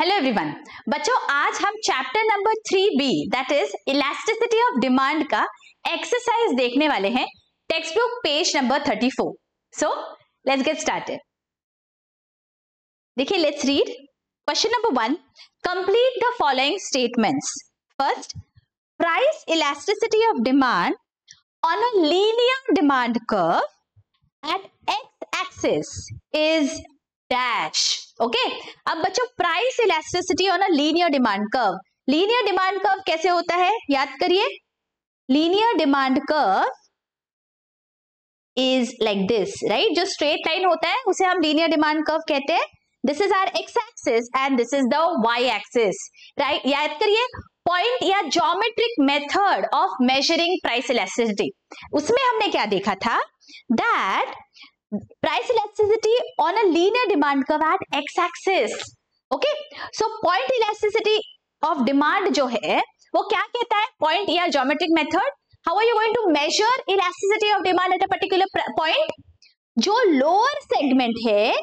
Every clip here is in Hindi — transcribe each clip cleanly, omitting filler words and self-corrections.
Hello everyone. बच्चों आज हम chapter number 3B that is elasticity of demand का एक्सरसाइज देखने वाले हैं। Text book page number 34। So let's get started. देखिए let's read question number 1। Complete the following statements. First, price elasticity of demand on a linear demand curve at x axis is dash. Okay, अब बच्चों price elasticity on a linear demand curve. Linear demand curve कैसे होता है याद करिए। Linear demand curve is like this, right. जो स्ट्रेट लाइन होता है उसे हम लीनियर डिमांड कर्व कहते हैं। This is our x axis and this is the y axis, right. याद करिए पॉइंट या geometric method of measuring price elasticity, उसमें हमने क्या देखा था that price elasticity on a linear demand curve at x-axis. Okay, so point elasticity of demand जो है वो क्या कहता है, point या geometric method. How are you going to measure elasticity of demand at a particular point? जो lower segment है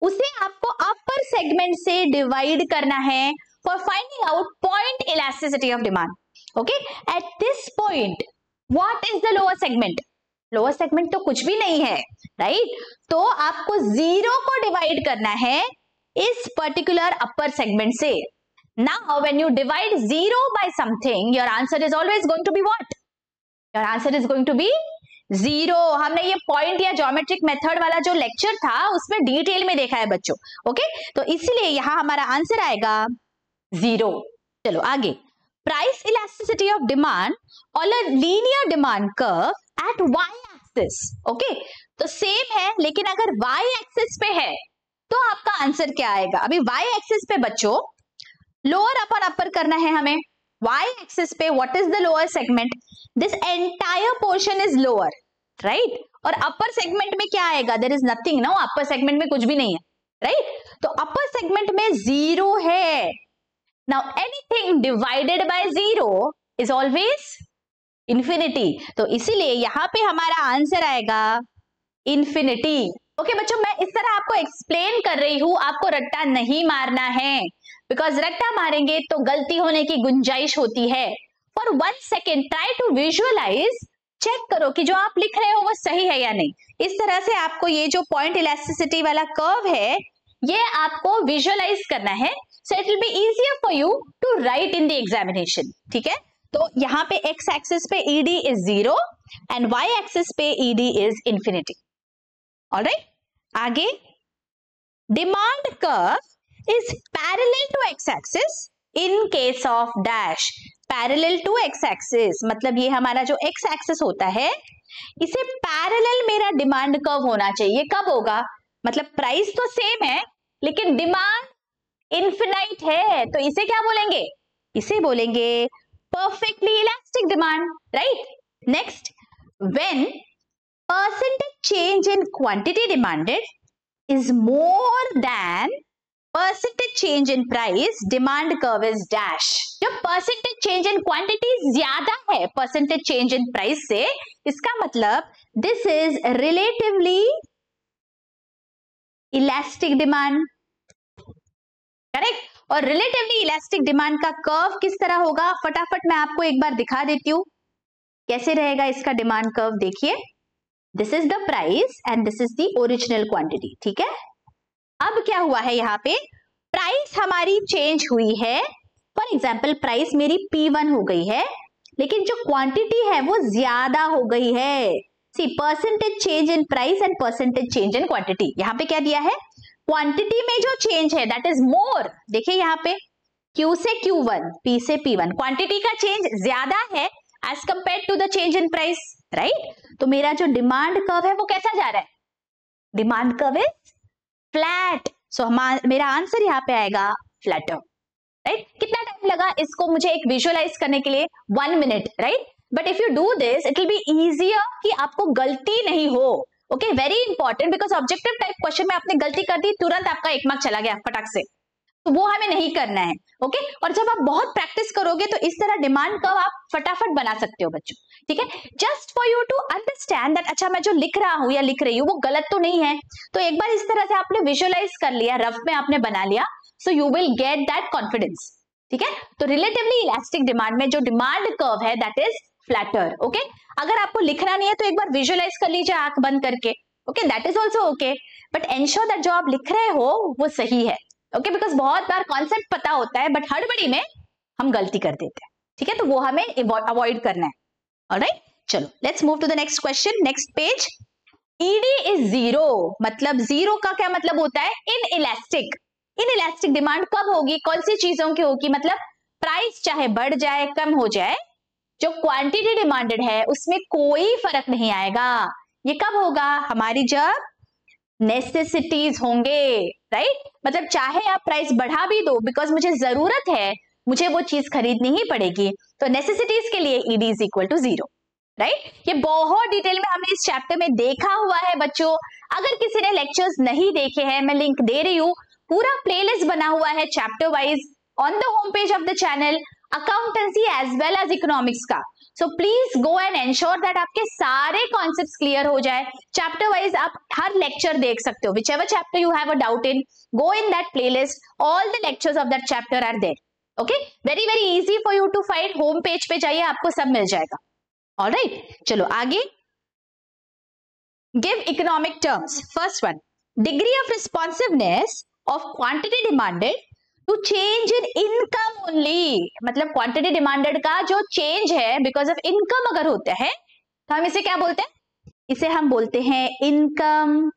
उसे आपको upper segment से divide करना है for finding out point elasticity of demand. Okay, at this point, what is the lower segment? Lower segment तो कुछ भी नहीं है, राइट। तो आपको जीरो को डिवाइड करना है इस पर्टिकुलर अपर सेगमेंट से। Now when you divide zero by something your answer is always going to be what? Your answer is going to be zero. हमने ये पॉइंट या ज्योमेट्रिक मेथड वाला जो लेक्चर था उसमें डिटेल में देखा है बच्चों। ओके, तो इसलिए यहां हमारा आंसर आएगा जीरो। चलो आगे, price elasticity of demand on a linear demand curve at y axis. Okay, तो सेम है लेकिन अगर वाई एक्सिस पे है तो आपका आंसर क्या आएगा। अभी वाई एक्सिस पे बच्चों लोअर अपन अपर करना है हमें। वाई एक्सिस पे what is the lower segment? This entire portion is lower, right. और अपर सेगमेंट में क्या आएगा? There is nothing, no, upper segment में कुछ भी नहीं है, राइट। तो अपर सेगमेंट में जीरो है। Now anything divided by zero is always infinity, तो इसीलिए यहां पे हमारा आंसर आएगा इंफिनिटी। ओके बच्चों, मैं इस तरह आपको एक्सप्लेन कर रही हूं, आपको रट्टा नहीं मारना है, बिकॉज रट्टा मारेंगे तो गलती होने की गुंजाइश होती है। For 1 second try to visualise, check करो कि जो आप लिख रहे हो वो सही है या नहीं। इस तरह से आपको ये जो पॉइंट इलास्टिसिटी वाला कर्व है ये आपको विजुअलाइज करना है, so it will be easier for you to write in the examination. ठीक है, तो यहां पे एक्स एक्सिस पे ED is zero and y axis पे ED इज इंफिनिटी। ऑलराइट, आगे demand curve is parallel to x axis in case of dash. Parallel to x axis मतलब ये हमारा जो एक्स एक्सिस होता है इसे पैरेलल मेरा डिमांड कर्व होना चाहिए। कब होगा? मतलब प्राइस तो सेम है लेकिन डिमांड इनफिनाइट है, तो इसे क्या बोलेंगे? इसे बोलेंगे perfectly elastic demand, right? Next, when percentage change in quantity demanded is more than percentage change in price, demand curve is dash. जब percentage change in quantity ज्यादा है percentage change in price से, इसका मतलब this is relatively elastic demand, correct. और रिलेटिवली इलास्टिक डिमांड का कर्व किस तरह होगा फटाफट मैं आपको एक बार दिखा देती हूं कैसे रहेगा इसका डिमांड कर्व। देखिए, this is the price and this is the original quantity. ठीक है, अब क्या हुआ है यहाँ पे, प्राइस हमारी चेंज हुई है। फॉर एग्जाम्पल प्राइस मेरी P1 हो गई है लेकिन जो क्वांटिटी है वो ज्यादा हो गई है। C, percentage change in price and percentage change in quantity. यहाँ पे क्या दिया है, क्वांटिटी में जो चेंज है दैट इज मोर। देखिए यहाँ पे Q से Q1, P से P1, क्वांटिटी का चेंज ज्यादा है as compare to the change in price, right. तो मेरा जो डिमांड कर्व है वो कैसा जा रहा है? डिमांड कर्व इज फ्लैट, सो मेरा आंसर यहाँ पे आएगा फ्लैटर, राइट। कितना टाइम लगा इसको मुझे एक विजुअलाइज करने के लिए? 1 minute, right. But if you do this it will be easier कि आपको गलती नहीं हो। Okay, very important, because objective type question में आपने गलती कर दी तुरंत आपका 1 मार्क चला गया फटाक से, तो वो हमें नहीं करना है। ओके, और जब आप बहुत प्रैक्टिस करोगे तो इस तरह डिमांड कर्व आप फटाफट बना सकते हो बच्चों। ठीक है, just for you to understand that अच्छा मैं जो लिख रहा हूं या लिख रही हूँ वो गलत तो नहीं है, तो एक बार इस तरह से आपने विजुअलाइज कर लिया, रफ में आपने बना लिया, so you will get that confidence, ठीक है। तो रिलेटिवली इलास्टिक डिमांड में जो डिमांड कर्व है दैट इज फ्लैटर, ओके। अगर आपको लिखना नहीं है तो एक बार विजुअलाइज कर लीजिए आंख बंद करके, okay, that is also okay, but ensure that जो आप लिख रहे हो वो सही है, ओके, बिकॉज बहुत बार कॉन्सेप्ट पता होता है बट हड़बड़ी में हम गलती कर देते हैं, ठीक है, तो वो हमें अवॉइड करना है। ऑलराइट, चलो let's move to the next question, next page. ED is zero, मतलब जीरो का क्या मतलब होता है? इनइलास्टिक। इनइलास्टिक डिमांड कब होगी, कौन सी चीजों की होगी? मतलब प्राइस चाहे बढ़ जाए कम हो जाए, जो क्वांटिटी डिमांडेड है उसमें कोई फर्क नहीं आएगा। ये कब होगा? हमारी जब नेसेसिटीज होंगे, राइट, मतलब चाहे आप प्राइस बढ़ा भी दो बिकॉज मुझे जरूरत है, मुझे वो चीज खरीदनी ही पड़ेगी, तो नेसेसिटीज के लिए ED is equal to zero, right. ये बहुत डिटेल में हमने इस चैप्टर में देखा हुआ है बच्चों। अगर किसी ने लेक्चर्स नहीं देखे हैं, मैं लिंक दे रही हूँ, पूरा प्लेलिस्ट बना हुआ है chapter wise on the home page of the channel, accountancy as well as economics का। So please go and ensure that आपके सारे कॉन्सेप्ट्स क्लियर हो जाए। चैप्टर वाइज आप हर लेक्चर देख सकते हो, whichever chapter you have a doubt in, go in that playlist, all the lectures of that chapter are there, okay, very very easy for you to find. Home page पे जाइए, आपको सब मिल जाएगा। ऑलराइट, चलो आगे। Give economic terms. First one, degree of responsiveness of quantity demanded to change in income only, मतलब क्वांटिटी डिमांडेड का जो चेंज है बिकॉज ऑफ इनकम अगर होता है तो हम इसे क्या बोलते हैं? इसे हम बोलते हैं income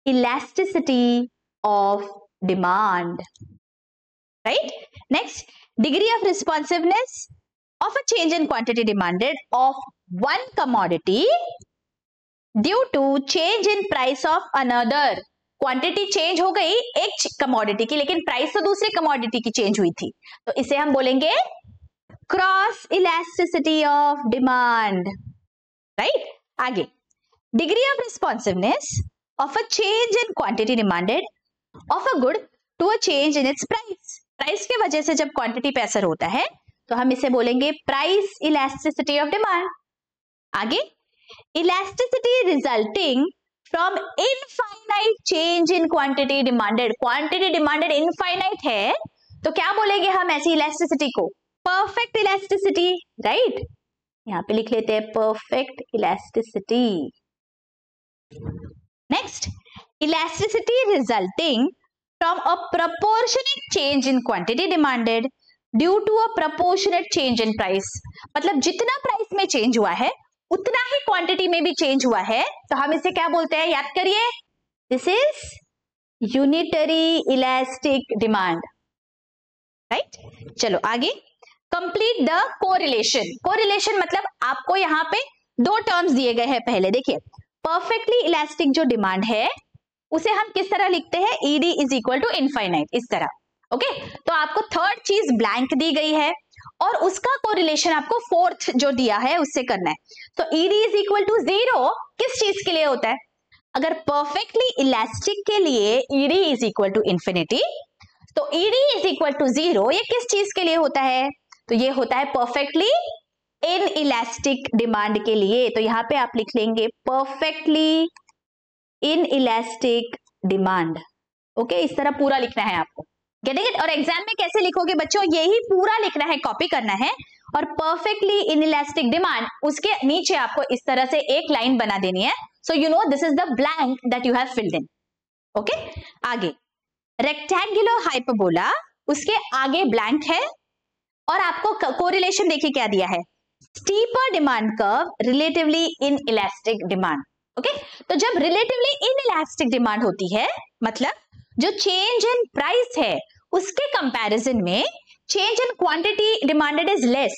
elasticity of demand, right. Next, degree of responsiveness of a change in quantity demanded of one commodity due to change in price of another। Quantity change हो गई एक कमोडिटी की, लेकिन प्राइस तो दूसरी कमोडिटी की चेंज हुई थी, तो इसे हम बोलेंगे cross elasticity of demand, right. आगे, degree of responsiveness of a change in quantity demanded of a good to a change in its price. Price की वजह से जब क्वांटिटी पे असर होता है तो हम इसे बोलेंगे प्राइस इलास्टिसिटी ऑफ डिमांड। आगे, elasticity resulting from infinite change in quantity demanded. Quantity demanded infinite है तो क्या बोलेंगे हम ऐसी इलास्टिसिटी को? Perfect elasticity, right. यहां पे लिख लेते हैं perfect elasticity. Next, elasticity resulting from a proportionate change in quantity demanded due to a proportionate change in price, मतलब जितना प्राइस में चेंज हुआ है उतना ही क्वांटिटी में भी चेंज हुआ है, तो हम इसे क्या बोलते हैं? याद करिए, this is unitary elastic demand, right. चलो आगे, कंप्लीट द कोरिलेशन। कोरिलेशन मतलब आपको यहाँ पे दो टर्म्स दिए गए हैं। पहले देखिए, परफेक्टली इलास्टिक जो डिमांड है उसे हम किस तरह लिखते हैं? ED is equal to infinite, इस तरह, ओके। तो आपको थर्ड चीज ब्लैंक दी गई है और उसका कोरिलेशन आपको फोर्थ जो दिया है उससे करना है। तो ED is equal to zero किस चीज के लिए होता है? अगर परफेक्टली इलास्टिक के लिए ED is equal to infinity, तो ED is equal to zero ये किस चीज के लिए होता है? तो ये होता है परफेक्टली इन इलास्टिक डिमांड के लिए। तो यहां पे आप लिख लेंगे perfectly inelastic demand, okay, इस तरह पूरा लिखना है आपको, गेटिंग इट। और एग्जाम में कैसे लिखोगे बच्चों? यही पूरा लिखना है, कॉपी करना है, और परफेक्टली इनइलास्टिक डिमांड उसके नीचे आपको इस तरह से एक लाइन बना देनी है। So you know this is the blank that you have filled in, okay. आगे, रेक्टेंगुलर हाइपरबोला, उसके आगे ब्लैंक है और आपको कोरिलेशन देखिए क्या दिया है? Steeper demand curve relatively inelastic demand, okay. तो जब रिलेटिवली इनइलास्टिक डिमांड होती है मतलब जो चेंज इन प्राइस है उसके कंपैरिजन में change in quantity demanded is less,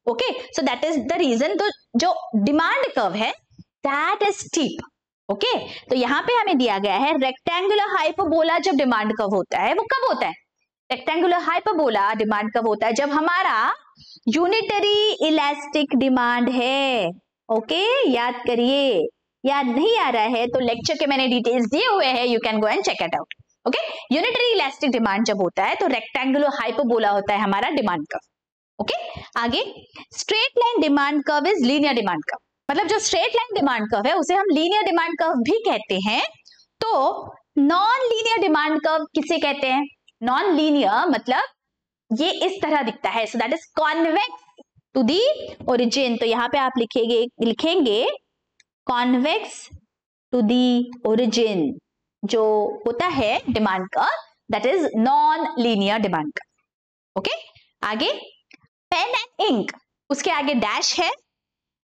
okay, so that is the reason. तो जो डिमांड कर्व है दैट इज स्टीप, ओके। तो यहां पे हमें दिया गया है रेक्टेंगुलर हाइपरबोला जब डिमांड कर्व होता है वो कब होता है? रेक्टेंगुलर हाइपरबोला डिमांड कर्व होता है जब हमारा यूनिटरी इलास्टिक डिमांड है, ओके। याद करिए, याद नहीं आ रहा है तो लेक्चर के मैंने डिटेल्स दिए हुए हैं, you can go and check it out, okay. Unitary elastic demand जब होता है तो रेक्टेंगुलर हाइपरबोला होता है हमारा डिमांड कर्व, ओके। आगे, straight line demand curve is linear demand curve, मतलब जो स्ट्रेट लाइन डिमांड कर्व है उसे हम लीनियर डिमांड कर्व भी कहते हैं। तो नॉन लीनियर डिमांड कर्व किसे कहते हैं? नॉन लीनियर मतलब ये इस तरह दिखता है, so that is convex to the origin. तो यहाँ पे आप लिखेंगे कॉन्वेक्स टू दी ओरिजिन, जो होता है डिमांड का, that is non linear demand का। ओके, आगे पेन एंड इंक, उसके आगे डैश है,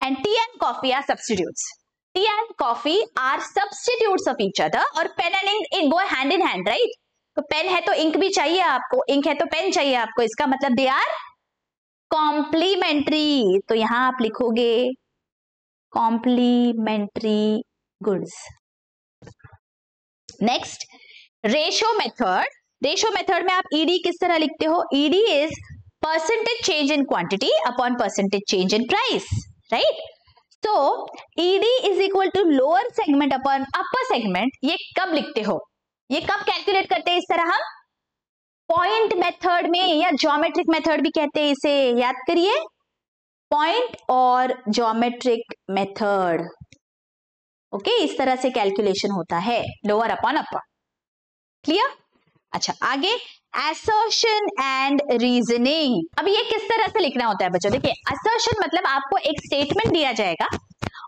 and tea and coffee are substitutes. Tea and coffee are substitutes of each other, और pen and ink go hand in hand, right? तो पेन है तो इंक भी चाहिए आपको, इंक है तो पेन चाहिए आपको, इसका मतलब दे आर कॉम्प्लीमेंट्री। तो यहां आप लिखोगे complementary goods. Next, ratio method. Ratio method में आप ईडी किस तरह लिखते हो? ED is percentage change in quantity upon percentage change in price, right? तो ED is equal to lower segment upon upper segment. ये कब लिखते हो, ये कब कैलकुलेट करते हैं? इस तरह हम पॉइंट मेथड में, या ज्योमेट्रिक मेथड भी कहते हैं इसे, याद करिए, पॉइंट और ज्योमेट्रिक मेथड। ओके, इस तरह से कैलकुलेशन होता है, लोअर अपॉन अपर। क्लियर? अच्छा, आगे असर्शन एंड रीजनिंग। अब ये किस तरह से लिखना होता है बच्चों? देखिए, असर्शन मतलब आपको एक स्टेटमेंट दिया जाएगा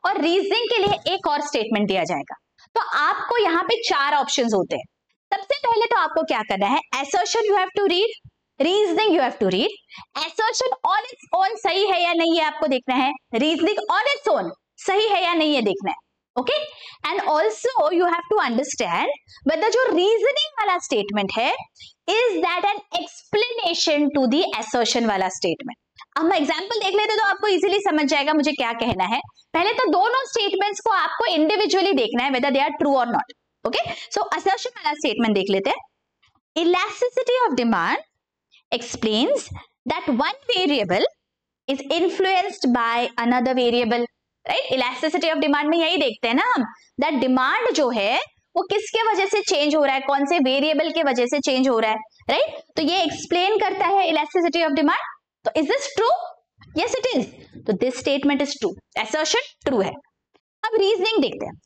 और रीजनिंग के लिए एक और स्टेटमेंट दिया जाएगा। तो आपको यहाँ पे 4 ऑप्शंस होते हैं। सबसे पहले तो आपको क्या करना है, assertion you have to read, reasoning you have to read. Assertion on its own सही है या नहीं है आपको देखना है, रीजनिंग ऑन इट्स ओन सही है या नहीं है देखना है। Okay, and also you have to understand whether जो रीजनिंग वाला स्टेटमेंट है is that an explanation to the assertion वाला स्टेटमेंट। हम एग्जांपल देख लेते तो आपको इजीली समझ जाएगा मुझे क्या कहना है। पहले तो दोनों स्टेटमेंट्स को आपको इंडिविजुअली देखना है वेदर दे आर ट्रू और नॉट। ओके, सो असर्शन वाला स्टेटमेंट देख लेते हैं। Elasticity of demand explains that one variable is influenced by another variable, right? Elasticity of demand में यही देखते हैं ना हम, that demand जो है वो किसके वजह से चेंज हो रहा है, कौन से वेरिएबल के वजह से चेंज हो रहा है, राइट? तो ये एक्सप्लेन करता है इलास्टिसिटी ऑफ डिमांड। तो is this true? Yes it is. तो this statement is true, assertion true है। अब रीजनिंग देखते हैं।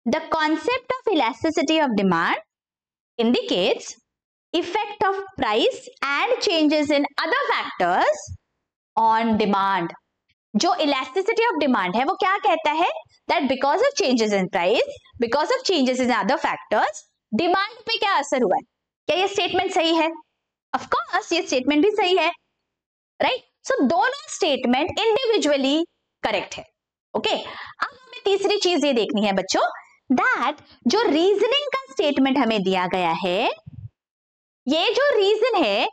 The concept of elasticity of demand indicates effect of price and changes in other factors on demand। जो elasticity of demand है वो क्या कहता है? that because of changes in price, because of changes in other factors, demand पे क्या असर हुआ है? क्या ये statement सही है? of course ये statement भी सही है, right? so दोनों statement individually correct है। okay, अब हमें तीसरी चीज ये देखनी है बच्चों, that जो reasoning का statement हमें दिया गया है, ये जो रीजन है,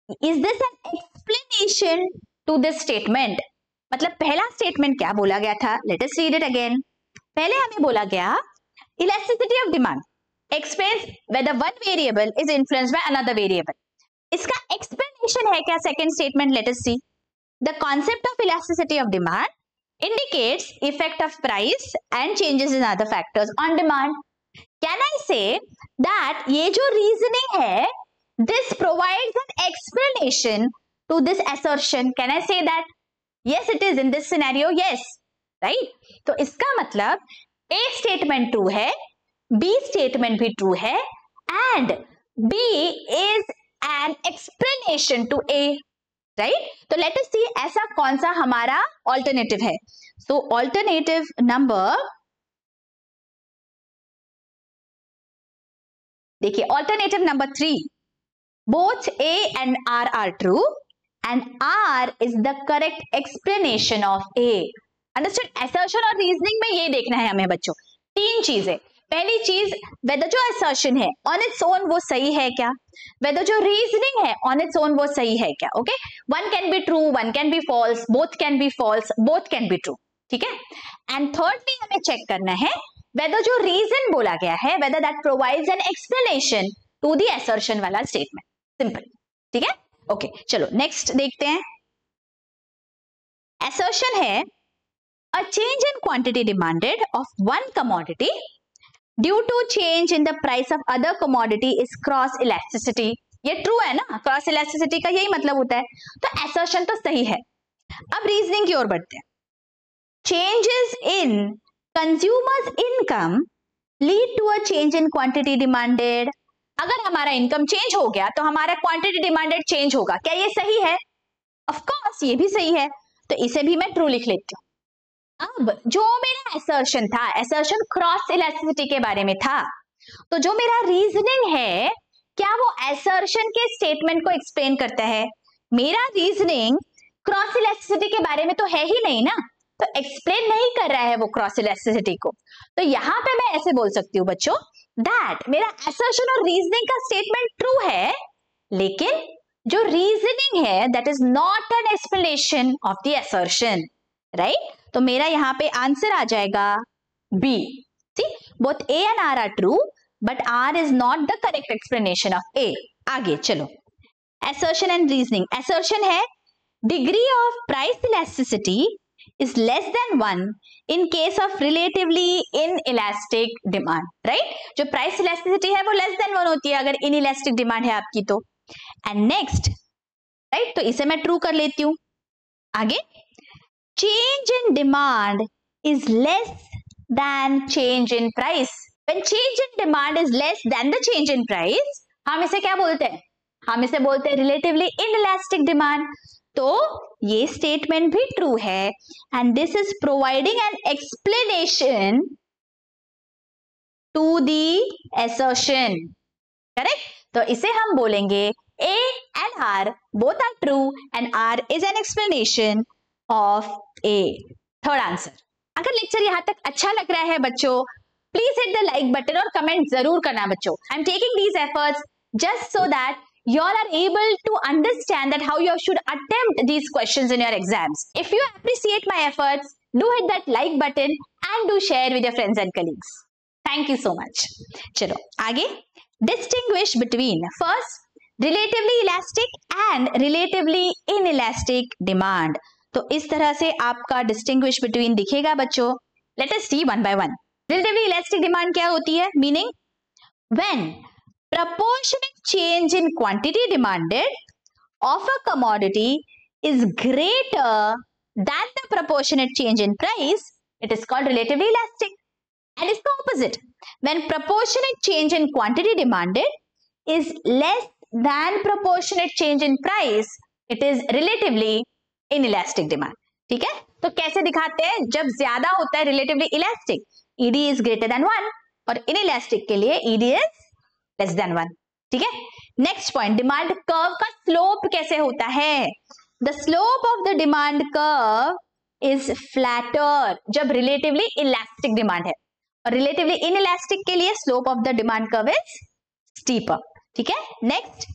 is this an explanation to this statement? मतलब पहला स्टेटमेंट क्या बोला गया था? Let us read it again. पहले हमें बोला गया elasticity of demand explains whether one variable is influenced by another variable. इसका एक्सप्लेनेशन है क्या second statement? Let us see. The concept of elasticity of demand indicates effect of price and changes in other factors on demand. Can I say that ये जो रीजनिंग है, this provides an explanation to this assertion? Can I say that? Yes, it is in this scenario. Yes, right? तो इसका मतलब A statement true है, B statement भी true है, and B is an explanation to A, right? तो let us see ऐसा कौन सा हमारा alternative है। So alternative number, देखिए alternative number 3, both A and R are true and R is the correct explanation of A. Understood? Assertion और reasoning में ये देखना है हमें बच्चों, 3 चीजें। पहली चीज, whether जो assertion है on its own वो सही है क्या, whether जो reasoning है on its own वो सही है क्या। Okay? One can be true, one can be false, both can be false, both can be true. ठीक है? And thirdly हमें चेक करना है whether जो reason बोला गया है, whether that provides an explanation to the assertion वाला statement। सिंपल, ठीक है? ओके, चलो नेक्स्ट देखते हैं। assertion है a change in quantity demanded of one commodity due to change in the price of other commodity is cross elasticity। ये ट्रू है ना, क्रॉस इलास्टिसिटी का यही मतलब होता है। तो assertion तो सही है। अब रीजनिंग की ओर बढ़ते हैं। changes in consumers income lead to a change in quantity demanded। अगर हमारा इनकम चेंज हो गया तो हमारा क्वांटिटी डिमांडेड चेंज होगा। क्या ये सही है? ऑफ कोर्स ये भी सही है, तो इसे भी मैं ट्रू लिख लेती हूँ। अब जो मेरा असर्शन था, असर्शन क्रॉस इलास्टिसिटी के बारे में था, तो जो मेरा रीजनिंग है क्या वो असर्शन के स्टेटमेंट को एक्सप्लेन करता है? मेरा रीजनिंग क्रॉस इलास्टिसिटी के बारे में तो है ही नहीं ना, तो एक्सप्लेन नहीं कर रहा है वो क्रॉस इलास्टिसिटी को। तो यहां पे मैं ऐसे बोल सकती हूँ बच्चों दैट मेरा असर्शन और रीजनिंग का स्टेटमेंट ट्रू है, लेकिन जो रीजनिंग है that is not an explanation of the assertion, right? तो मेरा यहाँ पे आंसर आ जाएगा B. C both A and R true but R is not the correct explanation of A. आगे चलो, assertion and reasoning. Assertion है degree of price elasticity is less than 1 in case of relatively inelastic demand, right? जो price elasticity है वो less than 1 होती है अगर inelastic demand है आपकी तो। And next, right? तो इसे मैं true कर लेती हूँ। आगे, change in demand is less than change in price. When change in demand is less than the change in price, हम इसे क्या बोलते हैं? हम इसे बोलते हैं रिलेटिवली इनइलास्टिक डिमांड। तो ये स्टेटमेंट भी ट्रू है and this is providing an explanation to the assertion, correct? तो इसे हम बोलेंगे A and R both are true and R is an explanation of A. Third answer. अगर लेक्चर यहां तक अच्छा लग रहा है बच्चों, please hit the like button और कमेंट जरूर करना बच्चों। I am taking these efforts just so that you all are able to understand that how you should attempt these questions in your exams. If you appreciate my efforts, do hit that like button and do share with your friends and colleagues. Thank you so much. चलो आगे, distinguish between first relatively elastic and relatively inelastic demand. तो इस तरह से आपका distinguish between दिखेगा बच्चों। Let us see one by one. Relatively elastic demand क्या होती है? Meaning when proportionate change in quantity demanded of a commodity is greater than the proportionate change in price, it is called relatively elastic. And it's the opposite. When proportionate change in quantity demanded is less than proportionate change in price, it is relatively inelastic demand. ठीक है? तो कैसे दिखाते हैं? जब ज्यादा होता है relatively elastic, ED is greater than 1 और inelastic के लिए ED is less than 1. ठीक है? नेक्स्ट पॉइंट, डिमांड कर्व का स्लोप कैसे होता है? The slope of the demand curve is flatter जब रिलेटिवली इलास्टिक डिमांड है, और रिलेटिवली इनइलास्टिक के लिए slope of the demand curve is steeper. ठीक है? Next,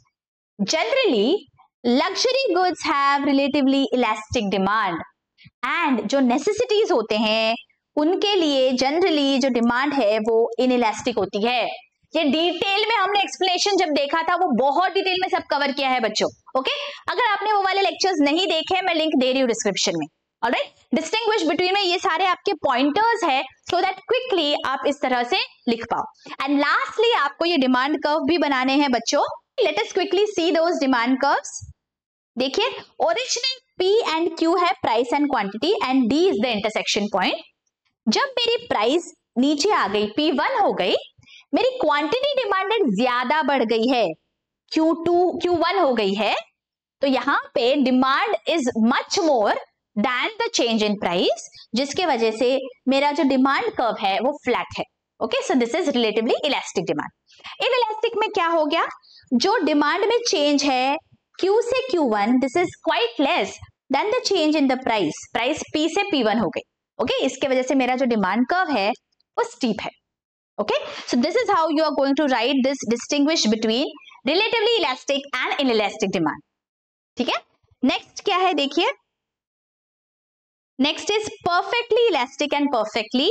generally luxury goods have relatively elastic demand and जो नेसेसिटीज होते हैं उनके लिए जनरली जो डिमांड है वो इनइलास्टिक होती है। ये डिटेल में हमने एक्सप्लेनेशन जब देखा था वो बहुत डिटेल में सब कवर किया है बच्चों। ओके, अगर आपने वो वाले लेक्चर्स नहीं देखे मैं लिंक दे रही हूँ डिस्क्रिप्शन में। ऑलराइट, डिस्टिंग्विश बिटवीन में ये सारे आपके पॉइंटर्स है सो दैट क्विकली आप इस तरह से लिख पाओ। एंड लास्टली आपको ये डिमांड कर्व भी बनाने हैं बच्चों। लेट अस क्विकली सी दोस डिमांड कर्व्स। देखिए, ओरिजिनल पी एंड क्यू है price and quantity and D is the intersection point. जब मेरी प्राइस नीचे आ गई, P1 हो गई, मेरी क्वांटिटी डिमांडेड ज्यादा बढ़ गई है, Q1 हो गई है, तो यहां पे demand is much more than the change in price, जिसके वजह से मेरा जो डिमांड कर्व है वो फ्लैट है। Okay, so this is relatively elastic demand. Inelastic में क्या हो गया? जो डिमांड में चेंज है Q से Q1, this is quite less than the change in the price. Price P से P1 हो गई। ओके, इसके वजह से मेरा जो डिमांड कर्व है वो स्टीप है। Okay, so this is how you are going to write this distinguish between relatively elastic and inelastic demand. ठीक है? Next क्या है देखिए, next is perfectly elastic and perfectly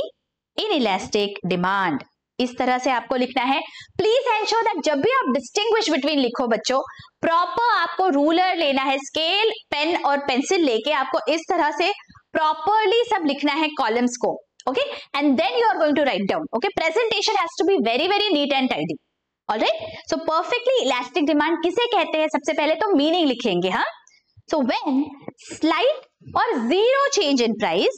inelastic demand. इस तरह से आपको लिखना है। प्लीज एंश्योर दैट जब भी आप डिस्टिंग्विश बिटवीन लिखो बच्चों, प्रॉपर आपको रूलर लेना है, स्केल, पेन और पेंसिल लेके आपको इस तरह से प्रॉपरली सब लिखना है कॉलम्स को। Okay, and then you are going to write down. Okay, presentation has to be very neat and tidy. All right, so perfectly elastic demand किसे कहते हैं? सबसे पहले तो मीनिंग लिखेंगे। हाँ, so when slight or zero change in price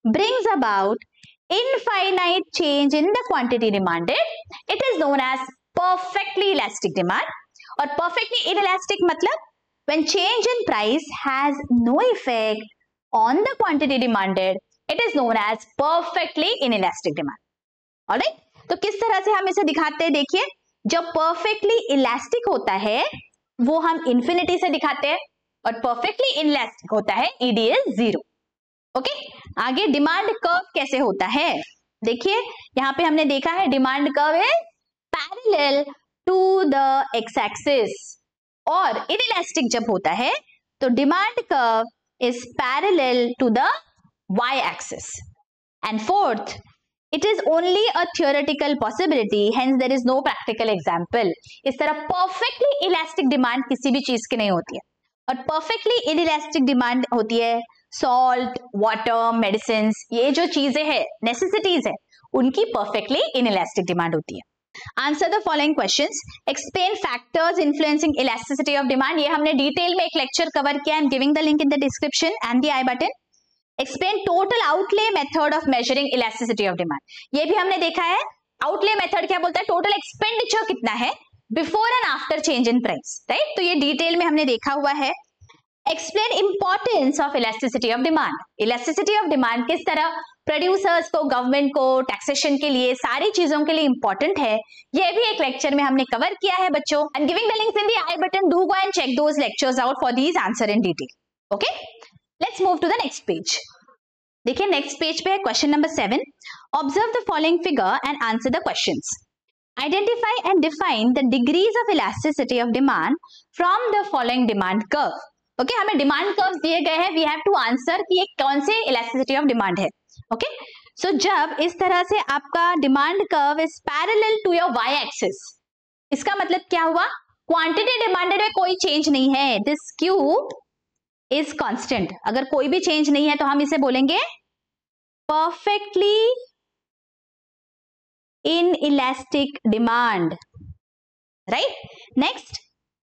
brings about infinite change in the quantity demanded, it is known as perfectly elastic demand. और perfectly inelastic मतलब when change in price has no effect on the quantity demanded, it is known as perfectly inelastic demand. Alright? तो किस तरह से हम इसे दिखाते हैं, देखिए, जब perfectly elastic होता है वो हम infinity से दिखाते हैं और perfectly inelastic होता है ED is 0. ओके, आगे डिमांड कर्व कैसे होता है, देखिए यहां पे हमने देखा है डिमांड कर्व है parallel to the x axis, और इनइलास्टिक जब होता है तो demand curve is parallel to the y axis. And fourth, it is only a theoretical possibility, hence there is no practical example. इस तरह परफेक्टली इलास्टिक डिमांड किसी भी चीज की नहीं होती है, और परफेक्टली इनइलास्टिक डिमांड होती है सॉल्ट, वाटर, मेडिसिन, ये जो चीजें हैं, नेसेसिटीज है, उनकी परफेक्टली इनइलास्टिक डिमांड होती है. Answer the following questions. Explain factors influencing elasticity of demand. ये हमने डिटेल में एक लेक्चर कवर किया. आई am giving the link in the description and the I button. Explain total outlay method of measuring elasticity of demand. ये भी हमने देखा है. आउटले मेथड क्या बोलता है, टोटल एक्सपेंडिचर कितना है before and after change in price, right. तो ये डिटेल में हमने देखा हुआ है. Explain importance of elasticity of demand. Elasticity of demand किस तरह प्रोड्यूसर्स को, गवर्नमेंट को, टैक्सेशन के लिए, सारी चीजों के लिए इंपॉर्टेंट है, ये भी एक लेक्चर में हमने कवर किया है बच्चों. I am giving the links in the I button. Do go and check those lectures out for these answer in detail. Okay, let's move to the next page. देखिए नेक्स्ट पेज पे है question number 7. Observe the following figure and answer the questions. Identify and define the degrees of elasticity of demand from the following demand curve. Okay, हमें डिमांड कर्व्स दिए गए हैं. वी हैव टू आंसर कि ये कौन से इलास्टिसिटी ऑफ डिमांड है. ओके, सो जब इस तरह से आपका demand curve is parallel to your y axis, इसका मतलब क्या हुआ, क्वांटिटी डिमांडेड में कोई चेंज नहीं है. This Q is constant. अगर कोई भी चेंज नहीं है तो हम इसे बोलेंगे perfectly inelastic demand, right. Next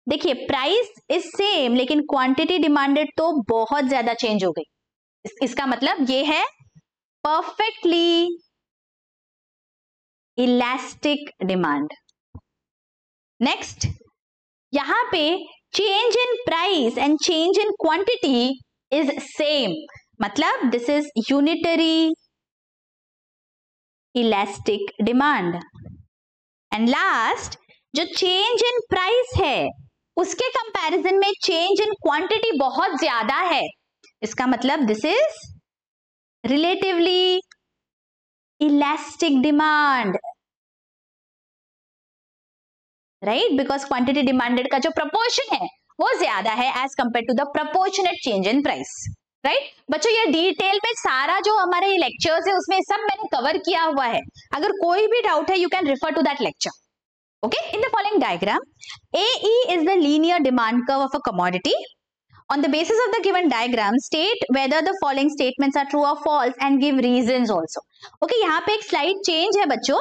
देखिए, प्राइस इज सेम लेकिन क्वांटिटी डिमांडेड तो बहुत ज्यादा चेंज हो गई. इसका मतलब ये है परफेक्टली इलास्टिक डिमांड. नेक्स्ट, यहां पे change in price and change in quantity is same, मतलब this is unitary elastic demand. And last, जो चेंज इन प्राइस है उसके कंपैरिजन में चेंज इन क्वांटिटी बहुत ज्यादा है. इसका मतलब this is relatively elastic demand, right, because quantity demanded का जो प्रपोर्शन है वो ज्यादा है as compare to the proportionate change in price, right. बच्चों ये डिटेल में सारा जो हमारे लेक्चर्स है उसमें सब मैंने कवर किया हुआ है. अगर कोई भी डाउट है you can refer to that lecture. Okay, in the following diagram, AE is the linear demand curve of a commodity. On the basis of the given diagram, state whether the following statements are true or false and give reasons also. Okay, यहाँ पे एक स्लाइड चेंज है बच्चों.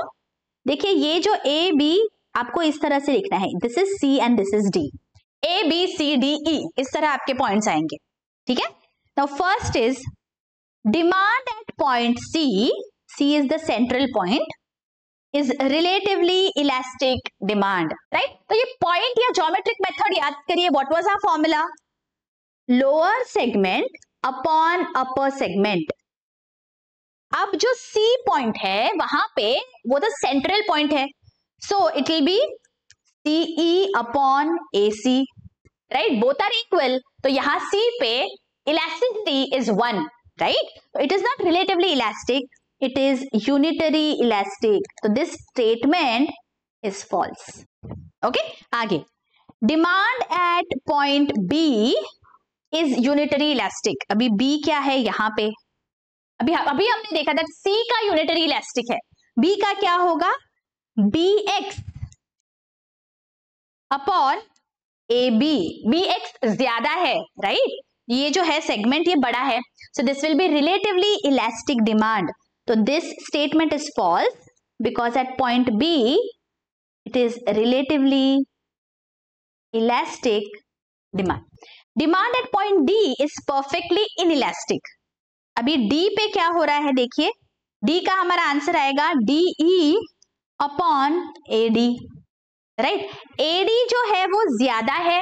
देखिए ये जो A B आपको इस तरह से लिखना है. This is C and this is D. A B C D E इस तरह आपके पॉइंट्स आएंगे, ठीक है. Now first is demand at point C. C is the central point. Is relatively elastic demand, right? तो ये पॉइंट या ज्योमेट्रिक मेथड याद करिए. What was our formula, lower segment upon upper segment. अब जो सी पॉइंट है वहां पे वो तो सेंट्रल पॉइंट है, so it will be CE upon AC, right. Both are equal, तो यहां सी पे elasticity is 1, right. It is not relatively elastic, it is unitary elastic. So this statement is false. Okay, आगे demand at point B is unitary elastic. अभी B क्या है यहाँ पे, अभी हमने देखा था C का unitary elastic है. B का क्या होगा, BX upon AB. BX ज्यादा है, right? ये जो है सेगमेंट ये बड़ा है, so this will be relatively elastic demand. So this statement is false because at point B it is relatively elastic demand. Demand at point D is perfectly inelastic. अभी D पे क्या हो रहा है देखिए, D का हमारा आंसर आएगा DE upon AD. Right. AD जो है वो ज्यादा है,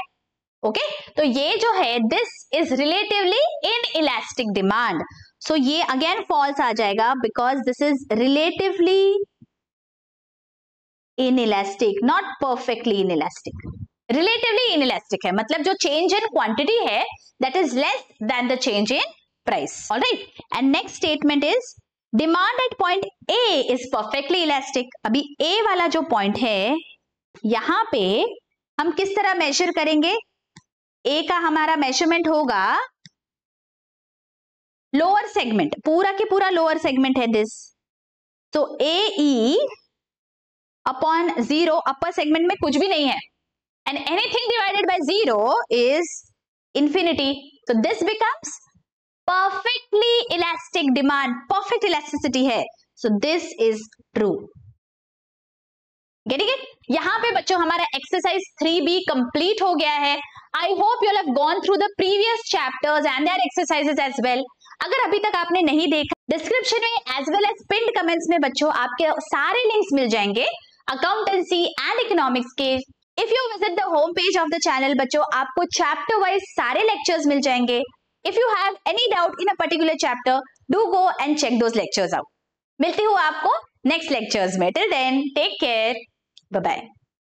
ओके तो ये जो है this is relatively inelastic demand, so ये अगेन फॉल्स आ जाएगा because this is relatively inelastic, not perfectly inelastic. Relatively inelastic है मतलब जो चेंज इन क्वांटिटी है that is less than the change in price, alright. And next statement is demand at point A is perfectly elastic. अभी ए वाला जो पॉइंट है यहां पे हम किस तरह मेजर करेंगे, ए का हमारा मेजरमेंट होगा लोअर सेगमेंट, पूरा के पूरा लोअर सेगमेंट है दिस, तो ए ई अपॉन 0, अपर सेगमेंट में कुछ भी नहीं है, and anything divided by 0 is infinity, तो this becomes perfectly elastic demand, perfect elasticity है, so this is true. Getting it? यहां पे बच्चों हमारा एक्सरसाइज 3B कंप्लीट हो गया है। I hope you have gone through the previous chapters and their exercises as well. अगर अभी तक आपने नहीं देखा, डिस्क्रिप्शन में as well as pinned comments में बच्चों आपके सारे लिंक्स मिल जाएंगे अकाउंटेंसी एंड इकोनॉमिक्स के। If you visit the home page of the channel बच्चों आपको चैप्टर वाइज सारे लेक्चर्स मिल जाएंगे। If you have any doubt in a particular chapter do go and check those lectures out. मिलती हूँ आपको नेक्स्ट लेक्चर्स में, till then take care, bye bye.